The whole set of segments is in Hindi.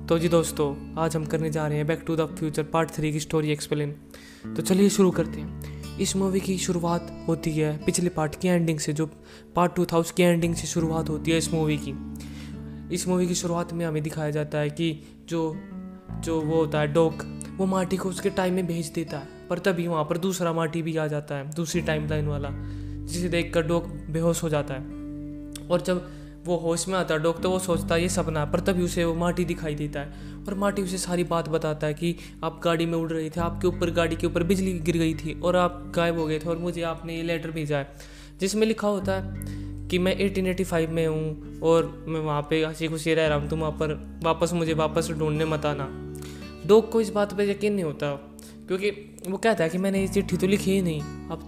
तो जी दोस्तों, आज हम करने जा रहे हैं Back to the Future part 3 की स्टोरी एक्सप्लेन। तो चलिए शुरू करते हैं। इस मूवी की शुरुआत होती है पिछले पार्ट की एंडिंग से, जो पार्ट 2 था उसकी एंडिंग से शुरुआत होती है इस मूवी की। इस मूवी की शुरुआत में हमें दिखाया जाता है कि जो जो वो होता है डॉक, वो मार्टी को उसके टाइम में भेज देता है, पर तभी वहाँ पर दूसरा मार्टी भी आ जाता है, दूसरी टाइम लाइन वाला, जिसे देखकर डॉक बेहोश हो जाता है। और जब वो होश में आता है डॉक, तो वो सोचता है ये सपना है, पर तभी उसे वो मार्टी दिखाई देता है और मार्टी उसे सारी बात बताता है कि आप गाड़ी में उड़ रहे थे, आपके ऊपर गाड़ी के ऊपर बिजली गिर गई थी और आप गायब हो गए थे और मुझे आपने ये लेटर भेजा है जिसमें लिखा होता है कि मैं 1885 में हूँ और मैं वहाँ पे हंसी खुशी रह रहा हूँ, तुम वहाँ पर मुझे वापस ढूंढने मत आना। डॉक को इस बात पर यकीन नहीं होता, क्योंकि वो कहता है कि मैंने ये चिट्ठी तो लिखी ही नहीं,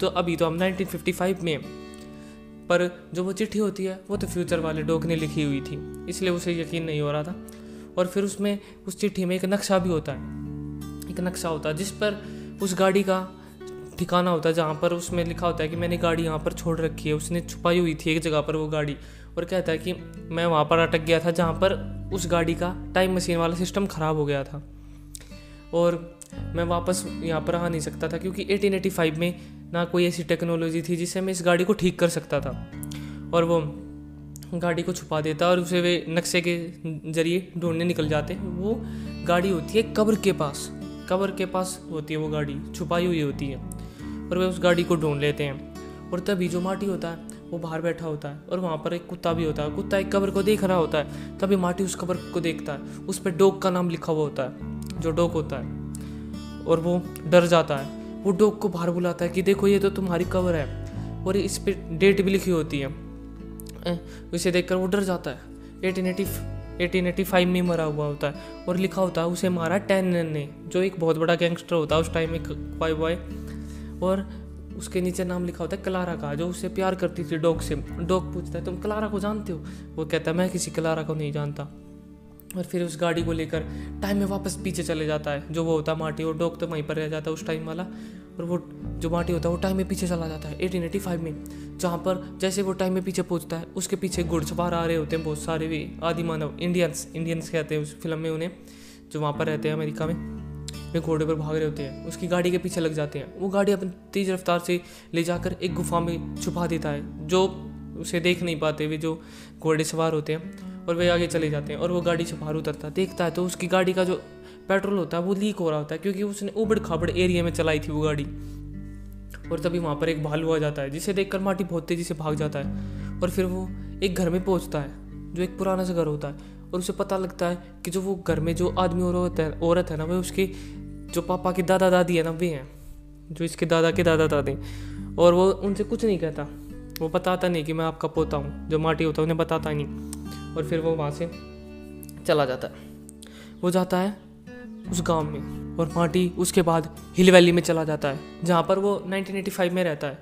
अभी तो हम 1955 में, पर जो वो चिट्ठी होती है वो तो फ्यूचर वाले डॉक ने लिखी हुई थी, इसलिए उसे यकीन नहीं हो रहा था। और फिर उस चिट्ठी में एक नक्शा भी होता है, जिस पर उस गाड़ी का ठिकाना होता है, जहाँ पर उसमें लिखा होता है कि मैंने गाड़ी यहाँ पर छोड़ रखी है, उसने छुपाई हुई थी एक जगह पर वो गाड़ी, और कहता है कि मैं वहाँ पर अटक गया था जहाँ पर उस गाड़ी का टाइम मशीन वाला सिस्टम ख़राब हो गया था और मैं वापस यहाँ पर आ नहीं सकता था, क्योंकि 1885 में ना कोई ऐसी टेक्नोलॉजी थी जिससे मैं इस गाड़ी को ठीक कर सकता था। और वो गाड़ी को छुपा देता और उसे वे नक्शे के जरिए ढूंढने निकल जाते हैं। वो गाड़ी होती है कब्र के पास होती है, वो गाड़ी छुपाई हुई होती है और वे उस गाड़ी को ढूंढ लेते हैं। और तभी जो मार्टी होता है वो बाहर बैठा होता है और वहाँ पर एक कुत्ता भी होता है। कुत्ता एक कब्र को देख रहा होता है, तभी मार्टी उस कब्र को देखता है, उस पर डॉग का नाम लिखा हुआ होता है, जो डॉग होता है, और वो डर जाता है। वो डॉग को बाहर बुलाता है कि देखो ये तो तुम्हारी कब्र है और इस पे डेट भी लिखी होती है। उसे देखकर वो डर जाता है। 1885 में मरा हुआ होता है और लिखा होता है उसे मारा टैनन ने, जो एक बहुत बड़ा गैंगस्टर होता है उस टाइम में, क्वाई बॉय। और उसके नीचे नाम लिखा होता है क्लारा का, जो उससे प्यार करती थी डॉग से। डॉग पूछता है तुम क्लारा को जानते हो? वो कहता है मैं किसी क्लारा को नहीं जानता। और फिर उस गाड़ी को लेकर टाइम में वापस पीछे चले जाता है, जो वो होता है मार्टी, और डॉग तो वहीं पर रह जाता है उस टाइम वाला। और वो जो मार्टी होता है वो टाइम में पीछे चला जाता है 1885 में, जहाँ पर जैसे वो टाइम में पीछे पहुँचता है उसके पीछे घुड़सवार आ रहे होते हैं बहुत सारे, भी आदि मानव इंडियंस कहते हैं उस फिल्म में उन्हें, जो वहाँ पर रहते हैं अमेरिका में, वे घोड़े पर भाग रहे होते हैं, उसकी गाड़ी के पीछे लग जाते हैं। वो गाड़ी अपनी तेज रफ्तार से ले जाकर एक गुफा में छुपा देता है, जो उसे देख नहीं पाते वे जो घोड़े सवार होते हैं, और वे आगे चले जाते हैं। और वो गाड़ी से बाहर उतरता है, देखता है तो उसकी गाड़ी का जो पेट्रोल होता है वो लीक हो रहा होता है, क्योंकि उसने उबड़ खाबड़ एरिया में चलाई थी वो गाड़ी। और तभी वहाँ पर एक भालू आ जाता है, जिसे देखकर मार्टी बहुत तेजी से भाग जाता है। और फिर वो एक घर में पहुँचता है, जो एक पुराना सा घर होता है, और उसे पता लगता है कि जो वो घर में जो आदमी और औरत है ना, वे उसके जो पापा के दादा दादी है ना, वे हैं जो इसके दादा के दादा दादी। और वो उनसे कुछ नहीं कहता, वो बताता नहीं कि मैं आपका पोता हूँ, जो मार्टी होता है उन्हें बताता नहीं। और फिर वो वहाँ से चला जाता है, वो जाता है उस गांव में, और मार्टी उसके बाद हिल वैली में चला जाता है, जहाँ पर वो 1985 में रहता है,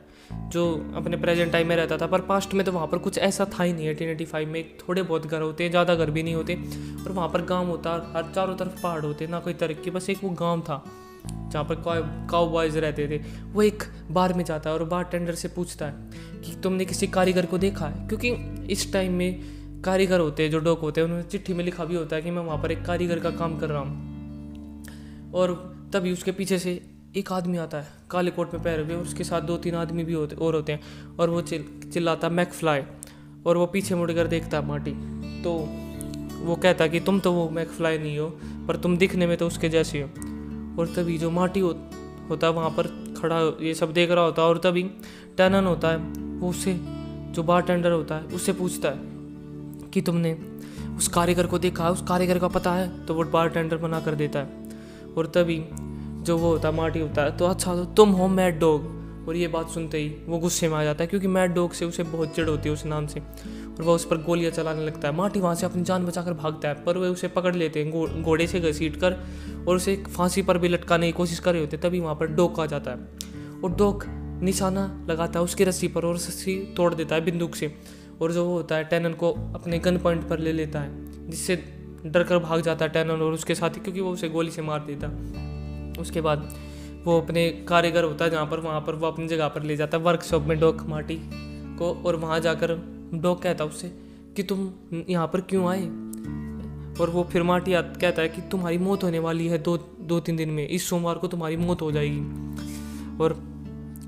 जो अपने प्रेजेंट टाइम में रहता था। पर पास्ट में तो वहाँ पर कुछ ऐसा था ही नहीं। 1885 में थोड़े बहुत घर होते हैं, ज़्यादा घर भी नहीं होते, और वहाँ पर गांव होता है, हर चारों तरफ पहाड़ होते, ना कोई तरक्की, बस एक वो गांव था जहाँ पर काउ बॉयज रहते थे। वो एक बार में जाता है और बार टेंडर से पूछता है कि तुमने किसी कारीगर को देखा है, क्योंकि इस टाइम में कारीगर होते हैं जो डॉक होते हैं, उन्होंने चिट्ठी में लिखा भी होता है कि मैं वहाँ पर एक कारीगर का काम कर रहा हूँ। और तभी उसके पीछे से एक आदमी आता है काले कोट में पहने हुए, और उसके साथ 2-3 आदमी भी होते हैं, और वो चिल्लाता है मैकफ्लाई। और वो पीछे मुड़कर देखता है मार्टी, तो वो कहता है कि तुम तो वो मैकफ्लाई नहीं हो, पर तुम दिखने में तो उसके जैसे हो। और तभी जो मार्टी होता है वहाँ पर खड़ा ये सब देख रहा होता है, और तभी टैनन होता है, वो उससे जो बारटेंडर होता है उससे पूछता है कि तुमने उस कारीगर को देखा है, उस कारीगर का पता है? तो वो बारटेंडर मना कर देता है। और तभी जो वो होता है मार्टी होता है, तो अच्छा तो तुम हो मैड डॉग। और ये बात सुनते ही वो गुस्से में आ जाता है, क्योंकि मैड डॉग से उसे बहुत चिढ़ होती है उस नाम से, और वह उस पर गोलियां चलाने लगता है। मार्टी वहाँ से अपनी जान बचाकर भागता है, पर वे उसे पकड़ लेते हैं घोड़े से घसीट कर, और उसे फांसी पर भी लटकाने की कोशिश कर रहे होते। तभी वहाँ पर डॉग आ जाता है, और डॉग निशाना लगाता है उसकी रस्सी पर, और रस्सी तोड़ देता है बंदूक से। और जो वो होता है टैनन को अपने गन पॉइंट पर ले लेता है, जिससे डर कर भाग जाता है टैनन और उसके साथी, क्योंकि वो उसे गोली से मार देता। उसके बाद वो अपने कारीगर होता है वहाँ पर वो अपनी जगह पर ले जाता है वर्कशॉप में डॉक मार्टी को। और वहाँ जाकर डॉक कहता है उससे कि तुम यहाँ पर क्यों आए? और वो फिर माटी कहता है कि तुम्हारी मौत होने वाली है 2-3 दिन में, इस सोमवार को तुम्हारी मौत हो जाएगी। और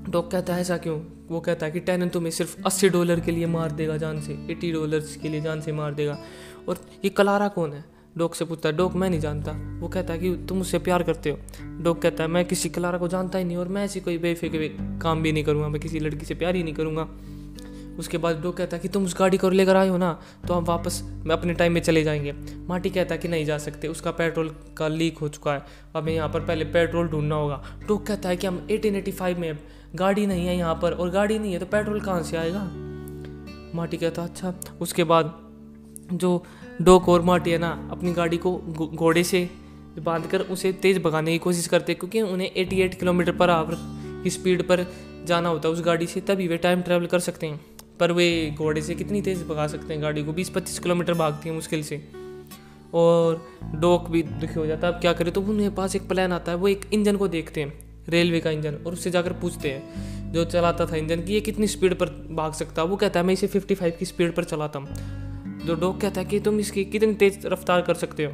डॉग कहता है ऐसा क्यों? वो कहता है कि टैनन तुम्हें सिर्फ $80 के लिए मार देगा, जान से, $80 के लिए जान से मार देगा। और ये क्लारा कौन है? डॉग से पूछता है। डॉग मैं नहीं जानता। वो कहता है कि तुम उससे प्यार करते हो। डॉग कहता है मैं किसी क्लारा को जानता ही नहीं, और मैं ऐसी कोई बेफिक्र काम भी नहीं करूँगा, मैं किसी लड़की से प्यार ही नहीं करूँगा। उसके बाद डॉग कहता है कि तुम उस गाड़ी को लेकर आए हो ना, तो हम वापस मैं अपने टाइम में चले जाएंगे। मार्टी कहता है कि नहीं जा सकते, उसका पेट्रोल का लीक हो चुका है, हमें यहाँ पर पहले पेट्रोल ढूंढना होगा। डॉग कहता है कि हम 1885 में, गाड़ी नहीं है यहाँ पर, और गाड़ी नहीं है तो पेट्रोल कहाँ से आएगा? मार्टी कहता अच्छा। उसके बाद जो डॉग और मार्टी है ना, अपनी गाड़ी को घोड़े से बांधकर उसे तेज़ भगाने की कोशिश करते, क्योंकि उन्हें 88 किलोमीटर पर आवर की स्पीड पर जाना होता है उस गाड़ी से, तभी वे टाइम ट्रैवल कर सकते हैं। पर वे घोड़े से कितनी तेज़ भगा सकते हैं गाड़ी को? 20-25 किलोमीटर भागती है मुश्किल से। और डॉग भी दुखी हो जाता है, अब क्या करे? तो उन्हें पास एक प्लान आता है। वो एक इंजन को देखते हैं, रेलवे का इंजन, और उससे जाकर पूछते हैं जो चलाता था इंजन कि ये कितनी स्पीड पर भाग सकता है? वो कहता है मैं इसे 55 की स्पीड पर चलाता हूँ। जो डॉग कहता है कि तुम इसकी कितनी तेज़ रफ्तार कर सकते हो?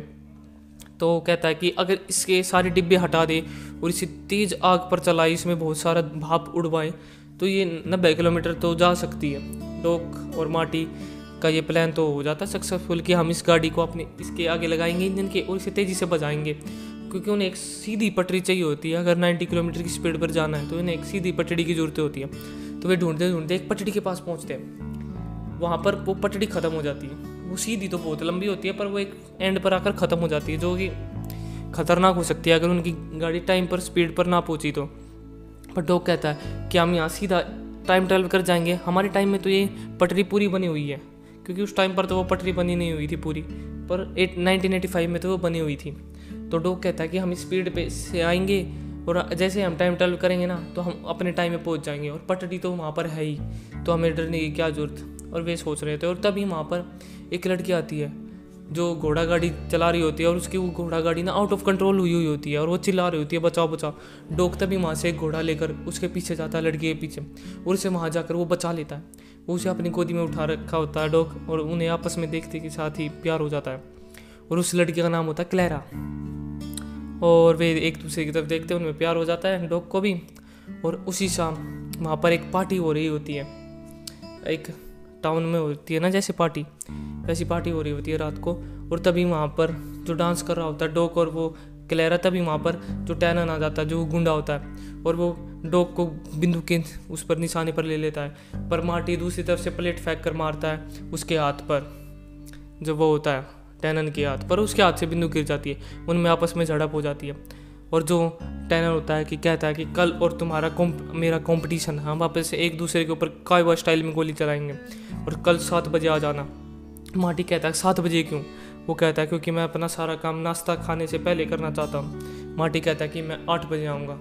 तो कहता है कि अगर इसके सारे डिब्बे हटा दे और इसे तेज़ आग पर चलाए, इसमें बहुत सारा भाप उड़वाए, तो ये 90 किलोमीटर तो जा सकती है। डॉग और मार्टी का ये प्लान तो हो जाता है सक्सेसफुल कि हम इस गाड़ी को अपने इसके आगे लगाएंगे इंजन के, और इसे तेज़ी से बजाएंगे, क्योंकि उन्हें एक सीधी पटरी चाहिए होती है। अगर 90 किलोमीटर की स्पीड पर जाना है तो उन्हें एक सीधी पटरी की जरूरत होती है। तो वे ढूंढते ढूंढते एक पटरी के पास पहुँचते हैं। वहाँ पर वो पटड़ी ख़त्म हो जाती है। वो सीधी तो बहुत लंबी होती है, पर वो एक एंड पर आकर ख़त्म हो जाती है, जो कि खतरनाक हो सकती है अगर उनकी गाड़ी टाइम पर स्पीड पर ना पहुँची तो। पर डॉग कहता है कि हम यहाँ सीधा टाइम ट्रैवल कर जाएंगे, हमारे टाइम में तो ये पटरी पूरी बनी हुई है, क्योंकि उस टाइम पर तो वो पटरी बनी नहीं हुई थी पूरी, पर 1985 में तो वो बनी हुई थी। तो डॉग कहता है कि हम स्पीड पे से आएंगे, और जैसे हम टाइम ट्रैवल करेंगे ना तो हम अपने टाइम में पहुंच जाएंगे, और पटरी तो वहाँ पर है ही, तो हमें डरने की क्या ज़रूरत। और वे सोच रहे थे, और तभी वहाँ पर एक लड़की आती है जो घोड़ा गाड़ी चला रही होती है, और उसकी वो घोड़ा गाड़ी ना आउट ऑफ कंट्रोल हुई होती है, और वो चिल्ला रही होती है बचाओ बचाओ। डॉग तभी वहाँ से एक घोड़ा लेकर उसके पीछे जाता है, लड़की के पीछे, और उसे वहाँ जाकर वो बचा लेता है। वो उसे अपनी गोदी में उठा रखा होता है डॉग, और उन्हें आपस में देखते के साथ ही प्यार हो जाता है। और उस लड़की का नाम होता है क्लैरा, और वे एक दूसरे की तरफ देखते हैं, उनमें प्यार हो जाता है डॉग को भी। और उसी शाम वहाँ पर एक पार्टी हो रही होती है, एक टाउन में होती है ना जैसे पार्टी, वैसी पार्टी हो रही होती है रात को। और तभी वहाँ पर जो डांस कर रहा होता है डॉग और वो क्लैरा, तभी वहाँ पर जो टैनन आ जाता है जो गुंडा होता है, और वो डॉग को बिंदु के उस पर निशाने पर ले लेता है। पर मार्टी दूसरी तरफ से प्लेट फेंक कर मारता है उसके हाथ पर, जो वो होता है टैनन के हाथ पर, उसके हाथ से बिंदु गिर जाती है, उनमें आपस में झड़प हो जाती है। और जो टैनन होता है कि कहता है कि कल और तुम्हारा मेरा कंपटीशन, हम वापस से एक दूसरे के ऊपर कायवा स्टाइल में गोली चलाएंगे, और कल 7 बजे आ जाना। मार्टी कहता है 7 बजे क्यों? वो कहता है क्योंकि मैं अपना सारा काम नाश्ता खाने से पहले करना चाहता हूँ। मार्टी कहता है कि मैं 8 बजे आऊँगा,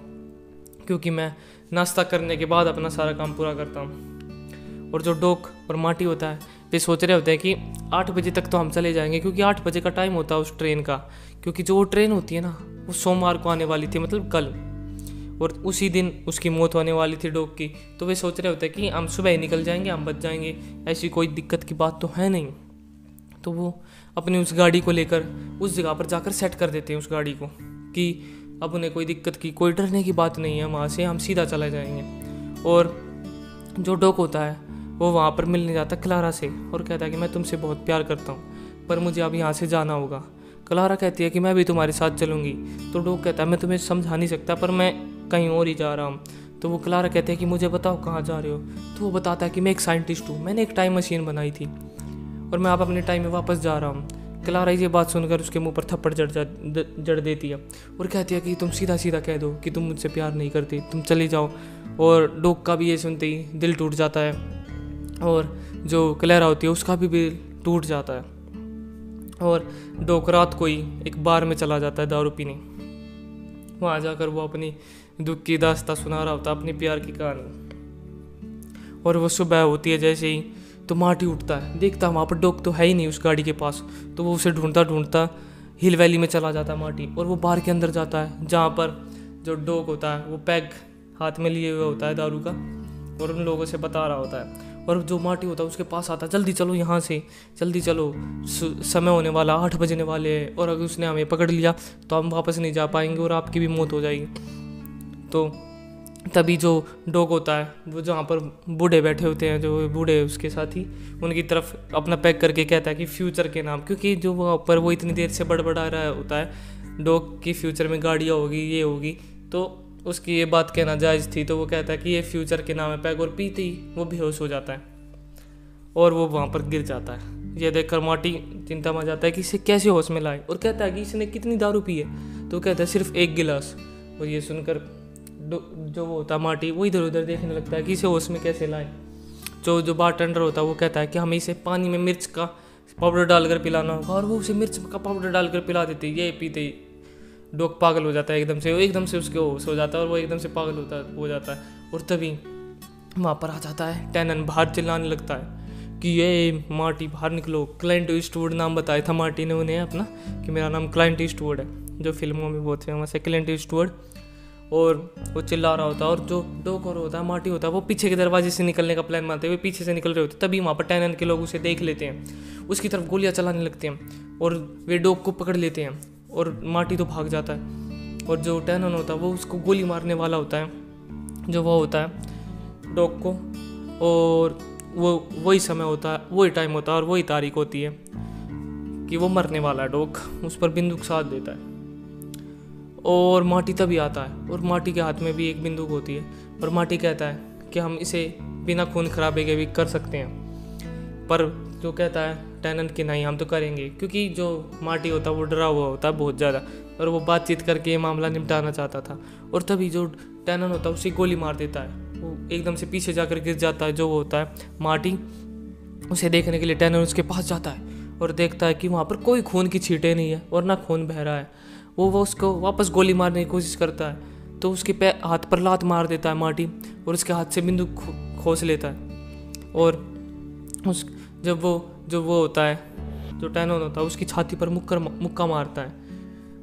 क्योंकि मैं नाश्ता करने के बाद अपना सारा काम पूरा करता हूँ। और जो डॉग और मार्टी होता है वे सोच रहे होते हैं कि 8 बजे तक तो हम चले जाएंगे, क्योंकि 8 बजे का टाइम होता है उस ट्रेन का, क्योंकि जो वो ट्रेन होती है ना वो सोमवार को आने वाली थी, मतलब कल, और उसी दिन उसकी मौत होने वाली थी डॉग की। तो वे सोच रहे होते हैं कि हम सुबह ही निकल जाएंगे, हम बच जाएंगे, ऐसी कोई दिक्कत की बात तो है नहीं। तो वो अपनी उस गाड़ी को लेकर उस जगह पर जाकर सेट कर देते हैं उस गाड़ी को, कि अब उन्हें कोई दिक्कत की, कोई डरने की बात नहीं है, वहाँ से हम सीधा चला जाएंगे। और जो डॉग होता है वो वहाँ पर मिलने जाता है क्लारा से, और कहता है कि मैं तुमसे बहुत प्यार करता हूँ, पर मुझे अब यहाँ से जाना होगा। क्लारा कहती है कि मैं भी तुम्हारे साथ चलूँगी। तो डॉग कहता है मैं तुम्हें समझा नहीं सकता, पर मैं कहीं और ही जा रहा हूँ। तो वो क्लारा कहते हैं कि मुझे बताओ कहाँ जा रहे हो। तो वो बताता है कि मैं एक साइंटिस्ट हूँ, मैंने एक टाइम मशीन बनाई थी, और मैं अब अपने टाइम में वापस जा रहा हूँ। क्लारा ये बात सुनकर उसके मुंह पर थप्पड़ जड़ देती है, और कहती है कि तुम सीधा सीधा कह दो कि तुम मुझसे प्यार नहीं करते, तुम चले जाओ। और डॉग का भी ये सुनते ही दिल टूट जाता है, और जो क्लैरा होती है उसका भी दिल टूट जाता है। और डॉग रात को ही एक बार में चला जाता है दारू पीने। वहाँ जाकर वो अपनी दुख की दास्तां सुना रहा होता है, अपनी प्यार की कहानी। और वो सुबह होती है जैसे ही, तो मार्टी उठता है, देखता वहाँ पर डॉग तो है ही नहीं उस गाड़ी के पास। तो वो उसे ढूंढता ढूंढता हिल वैली में चला जाता है मार्टी, और वो बार के अंदर जाता है जहाँ पर जो डॉग होता है वो पैग हाथ में लिए हुए होता है दारू का, और उन लोगों से बता रहा होता है। और जो मार्टी होता है उसके पास आता है, जल्दी चलो यहाँ से, जल्दी चलो, समय होने वाला, 8 बजने वाले हैं, और अगर उसने हमें पकड़ लिया तो हम वापस नहीं जा पाएंगे और आपकी भी मौत हो जाएगी। तो तभी जो डॉग होता है वो जहाँ पर बूढ़े बैठे होते हैं, जो बूढ़े उसके साथी, उनकी तरफ अपना पैक करके कहता है कि फ्यूचर के नाम, क्योंकि जो वहाँ पर वो इतनी देर से बड़बड़ा रहा होता है डॉग की फ्यूचर में गाड़ियाँ होगी, ये होगी, तो उसकी ये बात कहना जायज़ थी। तो वो कहता है कि ये फ्यूचर के नाम है पैक, और पीते ही वो बेहोश हो जाता है और वो वहाँ पर गिर जाता है। ये देखकर मार्टी चिंता में जाता है कि इसे कैसे होश में लाए, और कहता है कि इसने कितनी दारू पी है, तो कहता है सिर्फ 1 गिलास। और ये सुनकर जो वो होता है मार्टी, वो इधर उधर देखने लगता है कि इसे होश में कैसे लाए। जो बारटेंडर होता है वो कहता है कि हमें इसे पानी में मिर्च का पाउडर डालकर पिलाना होगा, और वो उसे मिर्च का पाउडर डालकर पिला देते। ये पीते ही डॉग पागल हो जाता है एकदम से उसके होश हो जाता है और वो एकदम से पागल हो जाता है। और तभी वहाँ पर आ जाता है टैनन, बाहर चिल्लाने लगता है कि ये मार्टी बाहर निकलो। क्लाइंट ईस्टवुड नाम बताया था मार्टी ने उन्हें अपना, कि मेरा नाम क्लाइंट ईस्टवुड है, जो फिल्मों में बहुत फेमस है, क्लाइंट ईस्टवुड। और वो चिल्ला रहा होता है, और जो डॉग और होता है मार्टी होता है वो पीछे के दरवाजे से निकलने का प्लान बनाते हुए पीछे से निकल रहे होते। तभी वहाँ पर टैनन के लोग उसे देख लेते हैं, उसकी तरफ गोलियाँ चलाने लगते हैं और वे डॉग को पकड़ लेते हैं, और मार्टी तो भाग जाता है। और जो टैनन होता है वो उसको गोली मारने वाला होता है, जो वो होता है डॉग को, और वही समय होता है, वही टाइम होता है और वही तारीख होती है कि वो मरने वाला है डॉग। उस पर बंदूक साध देता है और मार्टी तभी आता है, और मार्टी के हाथ में भी एक बंदूक होती है, और मार्टी कहता है कि हम इसे बिना खून खराबे के भी कर सकते हैं। पर जो कहता है टैनन कि नहीं, हम तो करेंगे, क्योंकि जो मार्टी होता है वो डरा हुआ होता है बहुत ज़्यादा, और वो बातचीत करके ये मामला निपटाना चाहता था। और तभी जो टैनन होता है उसे गोली मार देता है, वो एकदम से पीछे जाकर गिर जाता है। जो होता है मार्टी, उसे देखने के लिए टैनन उसके पास जाता है और देखता है कि वहाँ पर कोई खून की छींटें नहीं है और ना खून बह रहा है। वो उसको वापस गोली मारने की कोशिश करता है, तो उसके हाथ पर लात मार देता है मार्टी, और उसके हाथ से बंदूक खोस लेता है। और जब वो होता है, जो टैनन होता है, उसकी छाती पर मुक्का मारता है,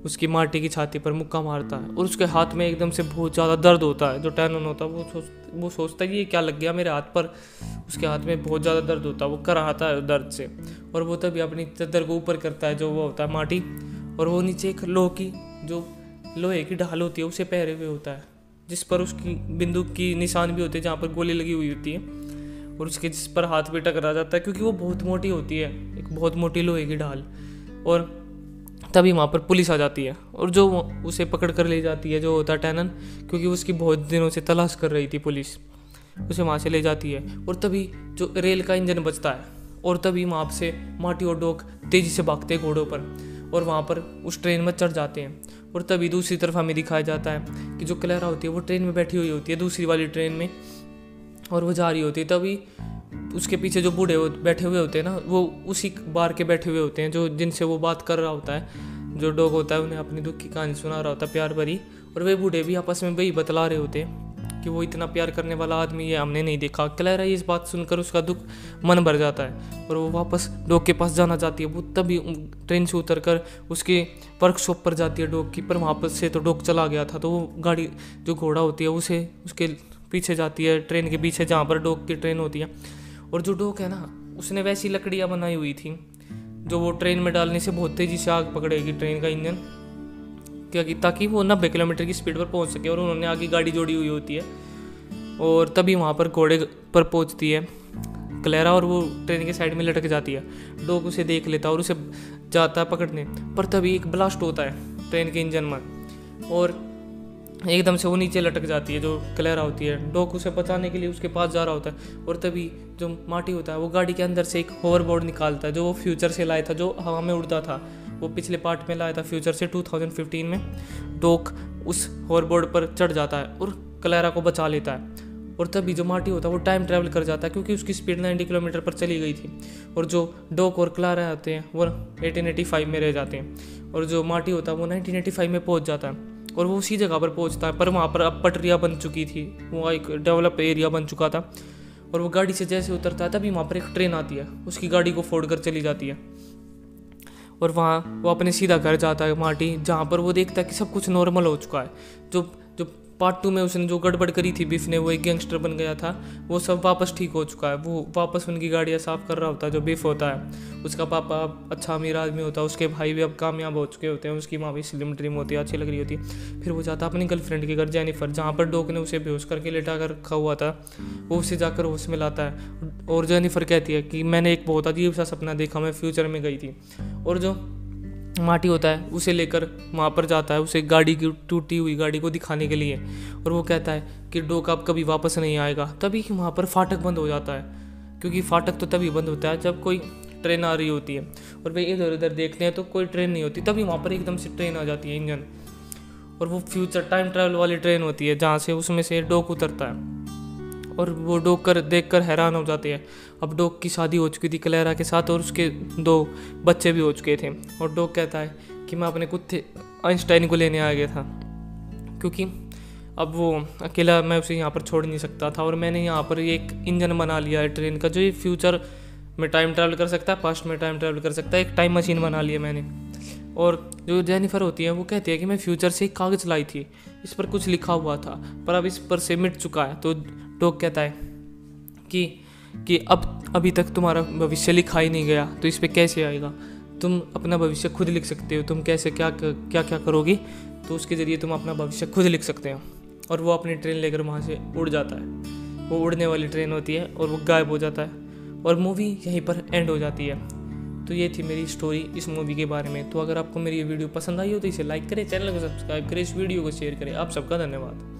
उसकी मार्टी की छाती पर मुक्का मारता है, और उसके हाथ में एकदम से बहुत ज़्यादा दर्द होता है। जो टैनन होता है वो सोचता है कि ये क्या लग गया मेरे हाथ पर, उसके हाथ में बहुत ज़्यादा दर्द होता है, वो कराहता है दर्द से, और वो तभी अपनी चादर को ऊपर करता है, जो वो होता है मार्टी, और वो नीचे एक लोहे की ढाल होती है उसे पहरे हुए होता है, जिस पर उसकी बंदूक की निशान भी होते हैं, जहाँ पर गोली लगी हुई होती है, और उसके जिस पर हाथ भी टकरा जाता है, क्योंकि वो बहुत मोटी होती है, एक बहुत मोटी लोहे की ढाल। और तभी वहाँ पर पुलिस आ जाती है, और जो उसे पकड़ कर ले जाती है, जो होता है टैनन, क्योंकि उसकी बहुत दिनों से तलाश कर रही थी पुलिस, उसे वहाँ से ले जाती है। और तभी जो रेल का इंजन बजता है, और तभी वहाँ से मार्टी और डॉग तेज़ी से भागते हैं घोड़ों पर, और वहाँ पर उस ट्रेन में चढ़ जाते हैं। और तभी दूसरी तरफ हमें दिखाया जाता है कि जो क्लेरा होती है वो ट्रेन में बैठी हुई होती है, दूसरी वाली ट्रेन में, और वो जा रही होती है। तभी उसके पीछे जो बूढ़े बैठे हुए होते हैं ना, वो उसी बार के बैठे हुए होते हैं, जो जिनसे वो बात कर रहा होता है। जो डॉग होता है उन्हें अपनी दुख की कहानी सुना रहा होता है, प्यार भरी, और वे बूढ़े भी आपस में वही बतला रहे होते हैं कि वो इतना प्यार करने वाला आदमी ये हमने नहीं देखा। क्लेरा इस बात सुनकर उसका दुख मन भर जाता है, और वो वापस डॉग के पास जाना चाहती है। वो तभी ट्रेन से उतरकर उसके वर्कशॉप पर जाती है डॉग की, पर वहाँ पर से तो डॉग चला गया था, तो वो गाड़ी जो घोड़ा होती है उसे उसके पीछे जाती है, ट्रेन के पीछे जहाँ पर डॉग की ट्रेन होती है। और जो डॉग है ना, उसने वैसी लकड़ियाँ बनाई हुई थी जो वो ट्रेन में डालने से बहुत तेज़ी से आग पकड़ेगी ट्रेन का इंजन, ताकि वो 90 किलोमीटर की स्पीड पर पहुंच सके। और उन्होंने आगे गाड़ी जोड़ी हुई होती है, और तभी वहाँ पर घोड़े पर पहुंचती है क्लेरा, और वो ट्रेन के साइड में लटक जाती है। डॉग उसे देख लेता है और उसे जाता है पकड़ने, पर तभी एक ब्लास्ट होता है ट्रेन के इंजन में, और एकदम से वो नीचे लटक जाती है जो क्लेरा होती है। डॉग उसे बचाने के लिए उसके पास जा रहा होता है, और तभी जो मार्टी होता है वो गाड़ी के अंदर से एक होवरबोर्ड निकालता है, जो वो फ्यूचर से लाया था, जो हवा में उड़ता था। वो पिछले पार्ट में लाया था फ्यूचर से 2015 में। डॉग उस होवरबोर्ड पर चढ़ जाता है और क्लेरा को बचा लेता है। और तभी जो मार्टी होता है वो टाइम ट्रैवल कर जाता है, क्योंकि उसकी स्पीड 90 किलोमीटर पर चली गई थी। और जो डॉग और क्लेरा आते हैं वो 1885 में रह जाते हैं, और जो मार्टी होता है वो 1985 में पहुंच जाता है, और वो उसी जगह पर पहुंचता है। पर वहाँ पर अब पटरियाँ बन चुकी थी, वो एक डेवलप एरिया बन चुका था। और वो गाड़ी से जैसे उतरता है तभी वहाँ पर एक ट्रेन आती है, उसकी गाड़ी को फोड़ कर चली जाती है, और वहाँ वो अपने सीधा घर जाता है मार्टी, जहाँ पर वो देखता है कि सब कुछ नॉर्मल हो चुका है। जो पार्ट 2 में उसने जो गड़बड़ करी थी बिफ ने, वो एक गैंगस्टर बन गया था, वो सब वापस ठीक हो चुका है। वो वापस उनकी गाड़ियाँ साफ कर रहा होता है जो बिफ होता है। उसका पापा अब अच्छा अमीर आदमी होता है, उसके भाई भी अब कामयाब हो चुके होते हैं, उसकी माँ भी स्लिम ट्रिम होती है, अच्छी लग रही होती है। फिर वो जाता है अपनी गर्लफ्रेंड के घर जेनिफर, जहाँ पर डॉग ने उसे बेहोश करके लेटा कर रखा हुआ था। वो उसे जाकर होश में लाता है और जेनिफर कहती है कि मैंने एक बहुत अजीब सा सपना देखा, मैं फ्यूचर में गई थी। और जो मार्टी होता है उसे लेकर वहाँ पर जाता है, उसे गाड़ी की टूटी हुई गाड़ी को दिखाने के लिए। और वो कहता है कि डॉग अब कभी वापस नहीं आएगा। तभी वहाँ पर फाटक बंद हो जाता है, क्योंकि फाटक तो तभी बंद होता है जब कोई ट्रेन आ रही होती है। और वे इधर उधर देखते हैं तो कोई ट्रेन नहीं होती। तभी वहाँ पर एकदम से ट्रेन आ जाती है, इंजन, और वो फ्यूचर टाइम ट्रैवल वाली ट्रेन होती है, जहाँ से उसमें से डॉग उतरता है। और वो डॉग देख कर हैरान हो जाते हैं। अब डॉग की शादी हो चुकी थी क्लेरा के साथ, और उसके 2 बच्चे भी हो चुके थे। और डॉग कहता है कि मैं अपने कुत्ते आइंस्टाइन को लेने आ गया था, क्योंकि अब वो अकेला मैं उसे यहाँ पर छोड़ नहीं सकता था। और मैंने यहाँ पर एक इंजन बना लिया है ट्रेन का, जो ये फ्यूचर में टाइम ट्रैवल कर सकता है, पास्ट में टाइम ट्रैवल कर सकता है। एक टाइम मशीन बना लिया मैंने। और जो जेनिफर होती है वो कहती है कि मैं फ्यूचर से एक कागज़ लाई थी, इस पर कुछ लिखा हुआ था, पर अब इस पर से मिट चुका है। तो डॉग कहता है कि अब अभी तक तुम्हारा भविष्य लिखा ही नहीं गया, तो इस पे कैसे आएगा? तुम अपना भविष्य खुद लिख सकते हो, तुम कैसे क्या क्या क्या करोगी, तो उसके ज़रिए तुम अपना भविष्य खुद लिख सकते हो। और वो अपनी ट्रेन लेकर वहाँ से उड़ जाता है। वो उड़ने वाली ट्रेन होती है और वो गायब हो जाता है, और मूवी यहीं पर एंड हो जाती है। तो ये थी मेरी स्टोरी इस मूवी के बारे में। तो अगर आपको मेरी ये वीडियो पसंद आई हो तो इसे लाइक करें, चैनल को सब्सक्राइब करें, इस वीडियो को शेयर करें। आप सबका धन्यवाद।